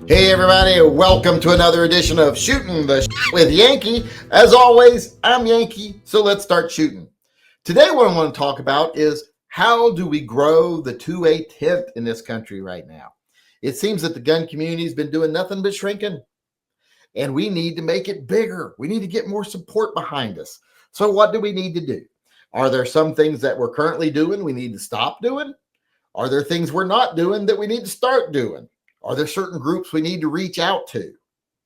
Hey everybody, welcome to another edition of Shooting the Shit with Yankee. As always, I'm Yankee, so let's start shooting. Today what I want to talk about is how do we grow the 2A tent in this country right now? It seems that the gun community has been doing nothing but shrinking, and we need to make it bigger. We need to get more support behind us. So what do we need to do? Are there some things that we're currently doing we need to stop doing? Are there things we're not doing that we need to start doing? Are there certain groups we need to reach out to?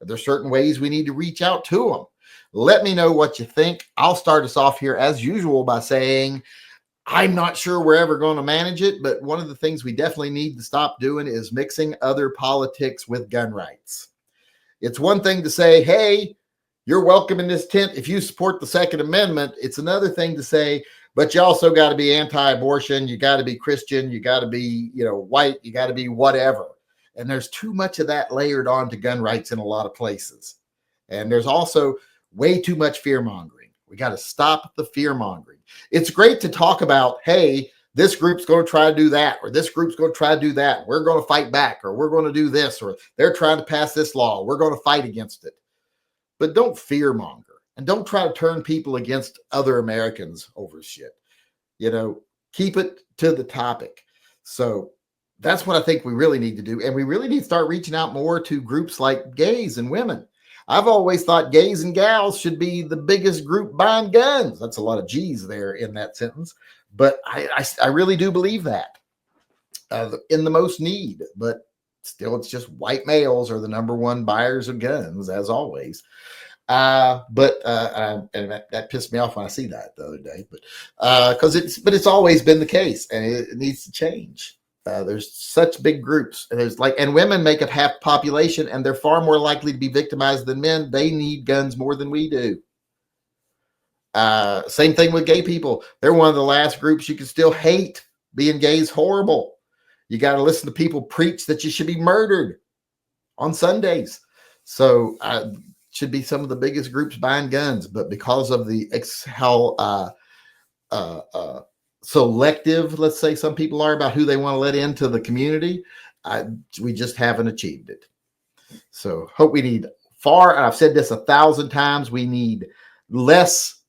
Are there certain ways we need to reach out to them? Let me know what you think. I'll start us off here as usual by saying I'm not sure we're ever going to manage it, but one of the things we definitely need to stop doing is mixing other politics with gun rights. It's one thing to say, hey, you're welcome in this tent if you support the Second Amendment. It's another thing to say, but you also got to be anti-abortion. You got to be Christian. You got to be, white. You got to be whatever. And there's too much of that layered on to gun rights in a lot of places. And there's also way too much fear mongering. We got to stop the fear mongering. It's great to talk about, hey, this group's going to try to do that, or this group's going to try to do that. We're going to fight back, or we're going to do this, or they're trying to pass this law. We're going to fight against it. But don't fear monger, and don't try to turn people against other Americans over shit. Keep it to the topic. So that's what I think we really need to do. And we really need to start reaching out more to groups like gays and women. I've always thought gays and gals should be the biggest group buying guns. That's a lot of G's there in that sentence. But I really do believe that in the most need. But still, it's just white males are the number one buyers of guns, as always. And that pissed me off when I see that the other day. But it's always been the case, and it needs to change. There's such big groups. And women make up half the population, and they're far more likely to be victimized than men. They need guns more than we do. Same thing with gay people. They're one of the last groups you can still hate. Being gay is horrible. You got to listen to people preach that you should be murdered on Sundays. So should be some of the biggest groups buying guns, but because of the selective, let's say, some people are about who they want to let into the community, we just haven't achieved it. So hope we need and I've said this 1,000 times, we need less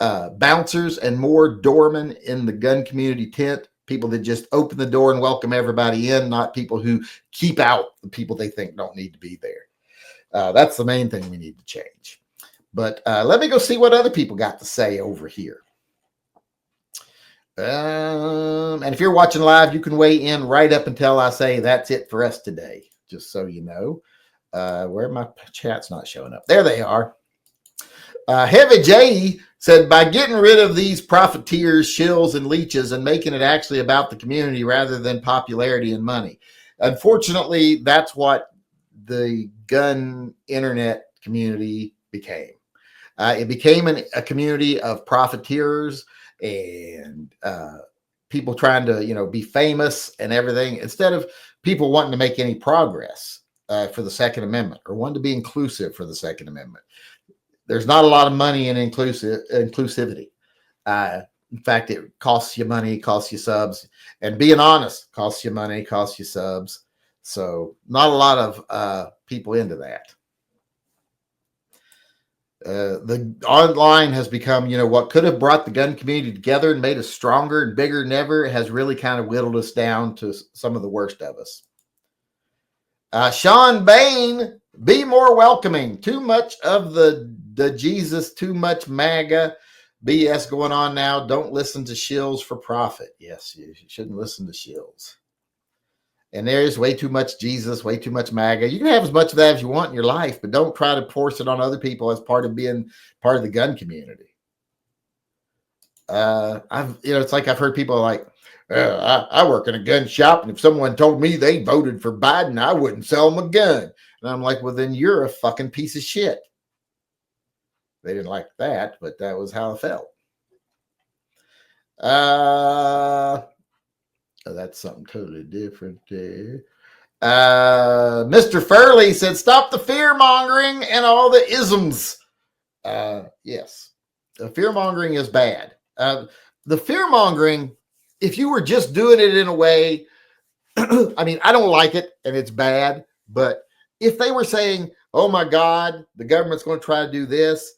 bouncers and more doormen in the gun community tent, people that just open the door and welcome everybody in, not people who keep out the people they think don't need to be there. That's the main thing we need to change. But let me go see what other people got to say over here. And if you're watching live, you can weigh in right up until I say that's it for us today, just so you know. Where my chat's not showing up. There they are. Heavy J said, by getting rid of these profiteers, shills, and leeches and making it actually about the community rather than popularity and money. Unfortunately, that's what the gun internet community became. It became a community of profiteers and people trying to, be famous and everything, instead of people wanting to make any progress for the Second Amendment or wanting to be inclusive for the Second Amendment. There's not a lot of money in inclusivity. In fact, it costs you money, costs you subs, and being honest costs you money, costs you subs. So not a lot of people into that. The online has become, what could have brought the gun community together and made us stronger and bigger than ever has really kind of whittled us down to some of the worst of us. Sean Bain, be more welcoming. Too much of the Jesus, too much MAGA BS going on now. Don't listen to shills for profit. Yes, you shouldn't listen to shills. And there's way too much Jesus, way too much MAGA. You can have as much of that as you want in your life, but don't try to force it on other people as part of being part of the gun community. It's like I've heard people like, I work in a gun shop, and if someone told me they voted for Biden, I wouldn't sell them a gun. And I'm like, well, then you're a fucking piece of shit. They didn't like that, but that was how I felt. That's something totally different there. Mr. Furley said, stop the fear mongering and all the isms. Yes, the fear mongering is bad. The fear mongering, if you were just doing it in a way, I mean, I don't like it and it's bad, But if they were saying, oh my God, the government's going to try to do this,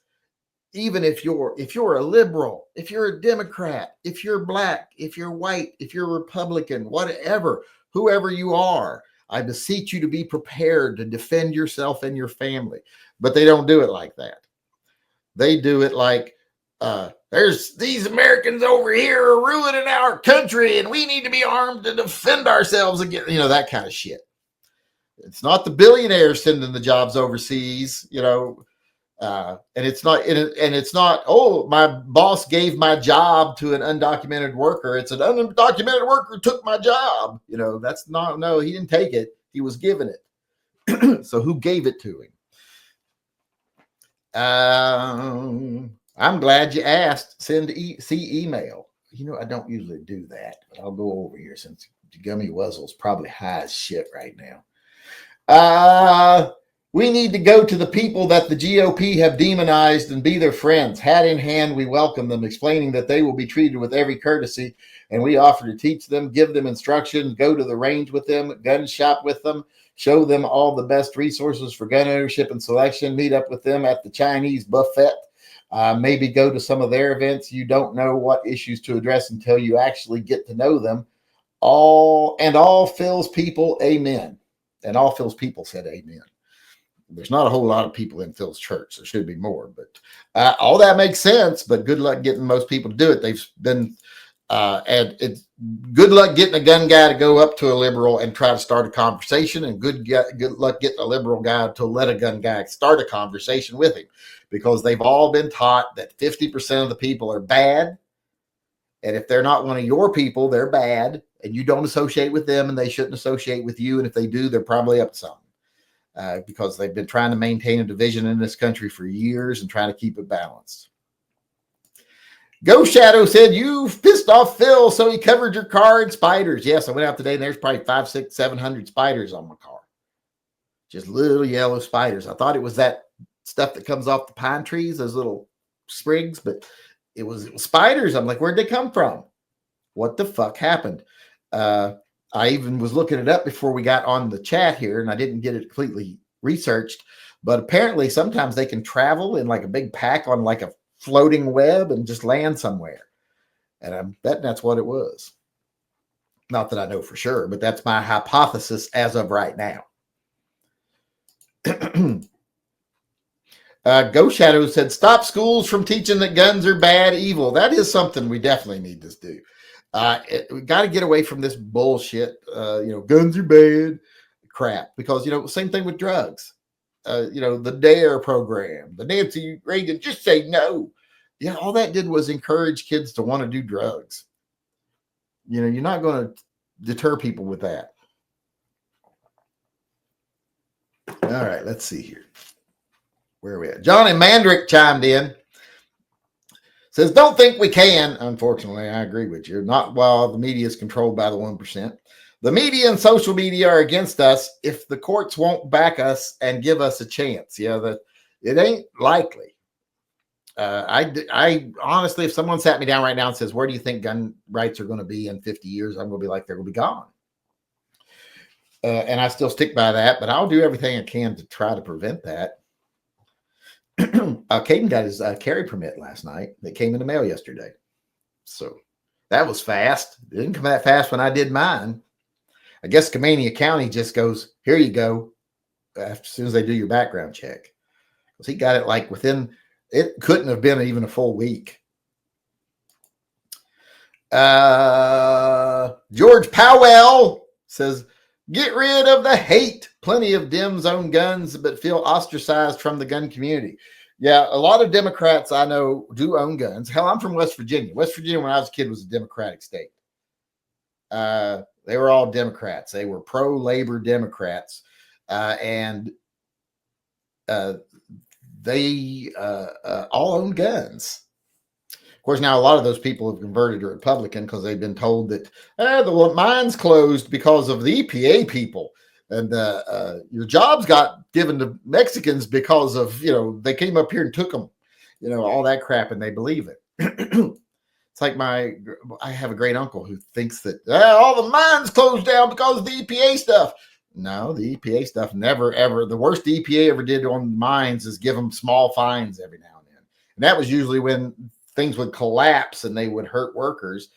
even if you're a liberal, if you're a Democrat, if you're black, if you're white, if you're Republican, whatever, whoever you are, I beseech you to be prepared to defend yourself and your family. But they don't do it like that. They do it like, there's these Americans over here are ruining our country and we need to be armed to defend ourselves against, that kind of shit. It's not the billionaires sending the jobs overseas, and it's not, oh, my boss gave my job to an undocumented worker. It's an undocumented worker took my job. That's not, no, he didn't take it. He was given it. So who gave it to him? I'm glad you asked. See email. I don't usually do that, but I'll go over here since Gummy Wuzzle's probably high as shit right now. We need to go to the people that the GOP have demonized and be their friends. Hat in hand, we welcome them, explaining that they will be treated with every courtesy, and we offer to teach them, give them instruction, go to the range with them, gun shop with them, show them all the best resources for gun ownership and selection, meet up with them at the Chinese buffet, maybe go to some of their events. You don't know what issues to address until you actually get to know them. All Phil's people, amen. And all Phil's people said amen. There's not a whole lot of people in Phil's church. There should be more, but all that makes sense. But good luck getting most people to do it. They've been, and it's good luck getting a gun guy to go up to a liberal and try to start a conversation, and good luck getting a liberal guy to let a gun guy start a conversation with him, because they've all been taught that 50% of the people are bad. And if they're not one of your people, they're bad, and you don't associate with them, and they shouldn't associate with you. And if they do, they're probably up to something. Because they've been trying to maintain a division in this country for years and trying to keep it balanced. Go Shadow said, you've pissed off Phil, so he covered your car in spiders. Yes, I went out today and there's probably 500, 600, 700 spiders on my car. Just little yellow spiders. I thought it was that stuff that comes off the pine trees, those little sprigs, but it was spiders. I'm like, where'd they come from? What the fuck happened? I even was looking it up before we got on the chat here, and I didn't get it completely researched, but apparently sometimes they can travel in like a big pack on like a floating web and just land somewhere. And I'm betting that's what it was. Not that I know for sure, but that's my hypothesis as of right now. Go Shadow said, stop schools from teaching that guns are bad, evil. That is something we definitely need to do. We got to get away from this bullshit, guns are bad crap, because, same thing with drugs. The DARE program, the Nancy Reagan, just say no. Yeah, all that did was encourage kids to want to do drugs. You're not going to deter people with that. All right, let's see here. Where are we at? Johnny Mandrick chimed in. Says, don't think we can. Unfortunately, I agree with you. Not while the media is controlled by the 1%. The media and social media are against us if the courts won't back us and give us a chance. Yeah, it ain't likely. I honestly, if someone sat me down right now and says, where do you think gun rights are going to be in 50 years? I'm going to be like, they're going to be gone. And I still stick by that, but I'll do everything I can to try to prevent that. Caden got his carry permit last night. That came in the mail yesterday. So that was fast. It didn't come that fast when I did mine. I guess Skamania County just goes, here you go, as soon as they do your background check. Because he got it like within, it couldn't have been even a full week. George Powell says, get rid of the hate. Plenty of Dems own guns, but feel ostracized from the gun community. Yeah, a lot of Democrats I know do own guns. Hell, I'm from West Virginia. West Virginia, when I was a kid, was a Democratic state. They were all Democrats. They were pro-labor Democrats. And they all own guns. Of course, now a lot of those people have converted to Republican because they've been told that the mine's closed because of the EPA people. And your jobs got given to Mexicans because of, they came up here and took them, all that crap, and they believe it. It's like I have a great uncle who thinks that all the mines closed down because of the EPA stuff. No, the EPA stuff never, ever. The worst the EPA ever did on mines is give them small fines every now and then. And that was usually when things would collapse and they would hurt workers.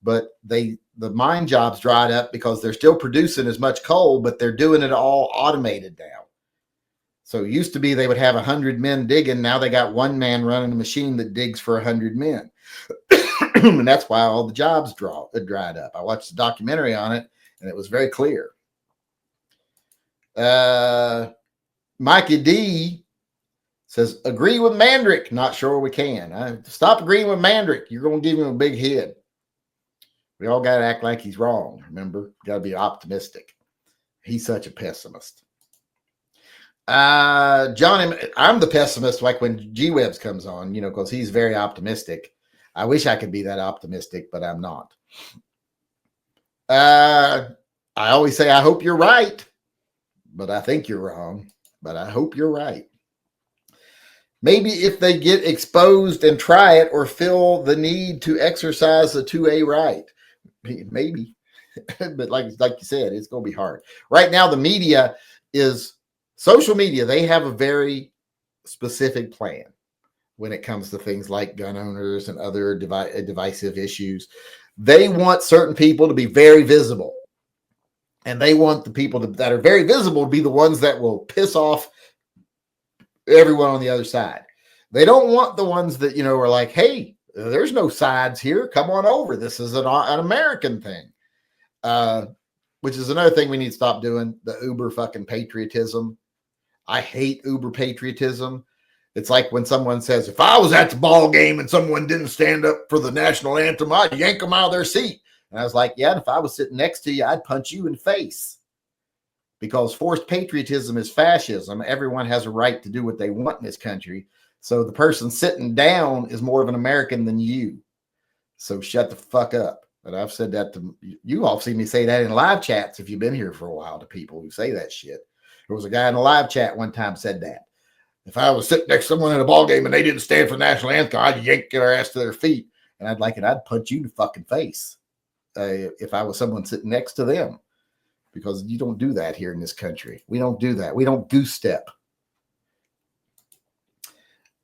But the mine jobs dried up because they're still producing as much coal, but they're doing it all automated now. So it used to be they would have 100 men digging. Now they got one man running a machine that digs for 100 men. And that's why all the jobs dried up. I watched a documentary on it, and it was very clear. Mikey D says, agree with Mandrick. Not sure we can. Stop agreeing with Mandrick. You're going to give him a big head. We all got to act like he's wrong. Remember, got to be optimistic. He's such a pessimist. John, I'm the pessimist like when G-Webs comes on, because he's very optimistic. I wish I could be that optimistic, but I'm not. I always say, I hope you're right, but I think you're wrong, but I hope you're right. Maybe if they get exposed and try it or feel the need to exercise the 2A right, maybe, but like you said, it's going to be hard. Right now, the media is social media. They have a very specific plan when it comes to things like gun owners and other divisive issues. They want certain people to be very visible. And they want the people that are very visible to be the ones that will piss off everyone on the other side. They don't want the ones that, are like, hey, there's no sides here. Come on over. This is an American thing. Which is another thing we need to stop doing, the uber fucking patriotism. I hate uber patriotism. It's like when someone says, if I was at the ball game and someone didn't stand up for the national anthem, I'd yank them out of their seat. And I was like, yeah, if I was sitting next to you, I'd punch you in the face. Because forced patriotism is fascism. Everyone has a right to do what they want in this country. So the person sitting down is more of an American than you. So shut the fuck up. And I've said that to you. All seen me say that in live chats if you've been here for a while, to people who say that shit. There was a guy in a live chat one time said that. If I was sitting next to someone in a ball game and they didn't stand for the national anthem, I'd yank their ass to their feet. And I'd punch you in the fucking face if I was someone sitting next to them. Because you don't do that here in this country. We don't do that. We don't goose step.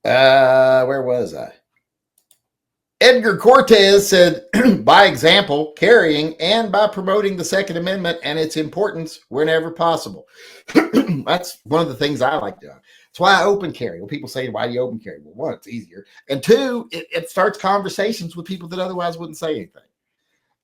Where was I? Edgar Cortez said, by example, carrying and by promoting the Second Amendment and its importance whenever possible. That's one of the things I like doing. That's why I open carry. When people say, why do you open carry? Well, one, it's easier. And two, it starts conversations with people that otherwise wouldn't say anything.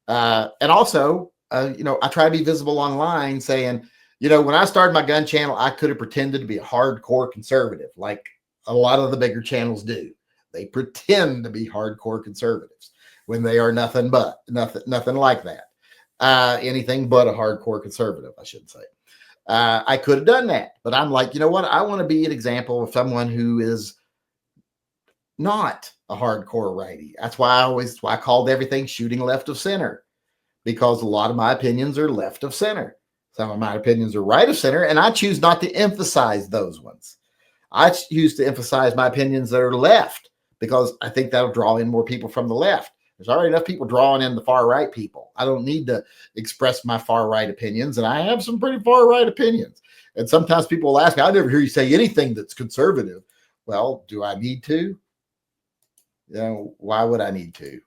And also, I try to be visible online saying, when I started my gun channel, I could have pretended to be a hardcore conservative like a lot of the bigger channels do. They pretend to be hardcore conservatives when they are nothing like that. Anything but a hardcore conservative, I should say. I could have done that, but I'm like, you know what? I want to be an example of someone who is not a hardcore righty. That's why I called everything shooting left of center, because a lot of my opinions are left of center. Some of my opinions are right of center, and I choose not to emphasize those ones. I choose to emphasize my opinions that are left because I think that'll draw in more people from the left. There's already enough people drawing in the far right people. I don't need to express my far right opinions, and I have some pretty far right opinions. And sometimes people will ask me, I never hear you say anything that's conservative. Well, do I need to? Why would I need to? I'm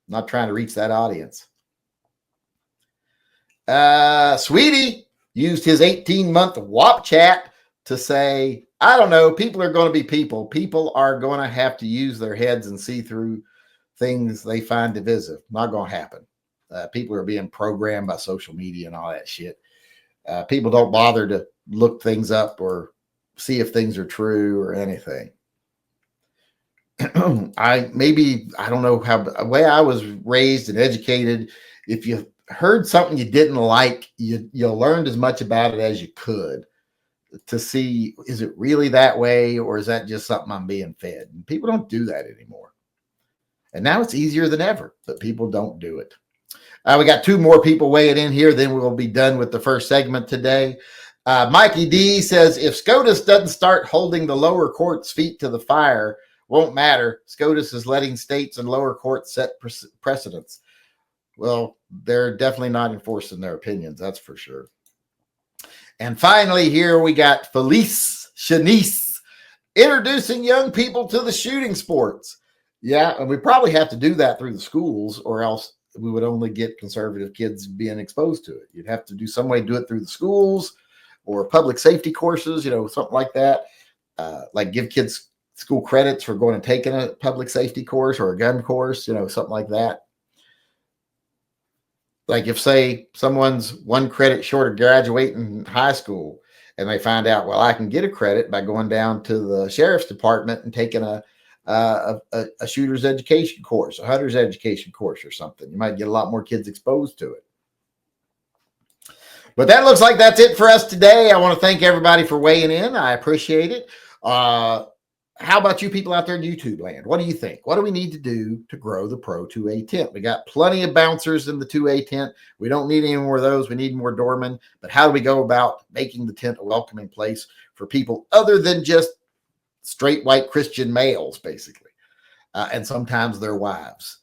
not trying to reach that audience. Sweetie used his 18-month WAP chat to say, I don't know, people are going to be people. People are going to have to use their heads and see through things they find divisive. Not going to happen. People are being programmed by social media and all that shit. People don't bother to look things up or see if things are true or anything. I don't know how, the way I was raised and educated, if you heard something you didn't like, you learned as much about it as you could to see, is it really that way, or is that just something I'm being fed? And people don't do that anymore. And now it's easier than ever, but people don't do it. We got two more people weighing in here, then we'll be done with the first segment today. Mikey D says, if SCOTUS doesn't start holding the lower court's feet to the fire, won't matter. SCOTUS is letting states and lower courts set precedents. Well, they're definitely not enforcing their opinions, that's for sure. And finally, here we got Felice Shanice introducing young people to the shooting sports. Yeah, and we probably have to do that through the schools, or else we would only get conservative kids being exposed to it. You'd have to do some way to do it through the schools or public safety courses, something like that. Like give kids school credits for going and taking a public safety course or a gun course, something like that. Like if, say, someone's one credit short of graduating high school and they find out, well, I can get a credit by going down to the sheriff's department and taking a shooter's education course, a hunter's education course or something. You might get a lot more kids exposed to it. But that looks like that's it for us today. I want to thank everybody for weighing in. I appreciate it. How about you people out there in YouTube land? What do you think? What do we need to do to grow the Pro-2A tent? We got plenty of bouncers in the 2A tent. We don't need any more of those. We need more doormen. But how do we go about making the tent a welcoming place for people other than just straight white Christian males, basically, and sometimes their wives?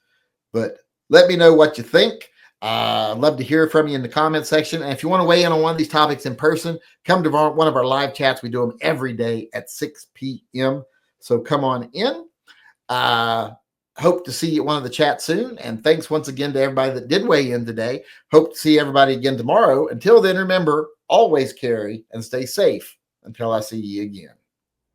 But let me know what you think. I'd love to hear from you in the comment section. And if you want to weigh in on one of these topics in person, come to one of our live chats. We do them every day at 6 p.m. So come on in. Hope to see you at one of the chats soon. And thanks once again to everybody that did weigh in today. Hope to see everybody again tomorrow. Until then, remember, always carry and stay safe until I see you again.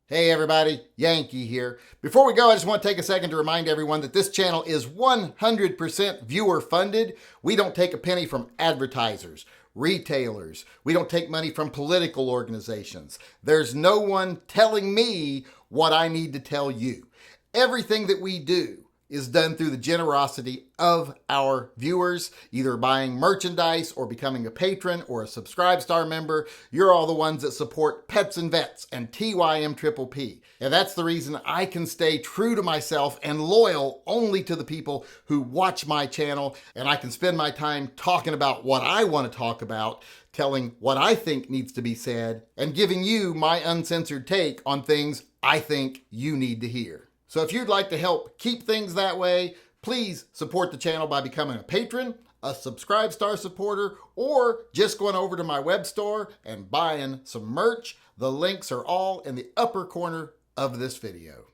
Hey everybody, Yankee here. Before we go, I just want to take a second to remind everyone that this channel is 100% viewer funded. We don't take a penny from advertisers, retailers. We don't take money from political organizations. There's no one telling me what I need to tell you. Everything that we do is done through the generosity of our viewers, either buying merchandise or becoming a patron or a Subscribe Star member. You're all the ones that support Pets and Vets and TYMP. And that's the reason I can stay true to myself and loyal only to the people who watch my channel. And I can spend my time talking about what I want to talk about, telling what I think needs to be said, and giving you my uncensored take on things I think you need to hear. So if you'd like to help keep things that way, please support the channel by becoming a patron, a Subscribe Star supporter, or just going over to my web store and buying some merch. The links are all in the upper corner of this video.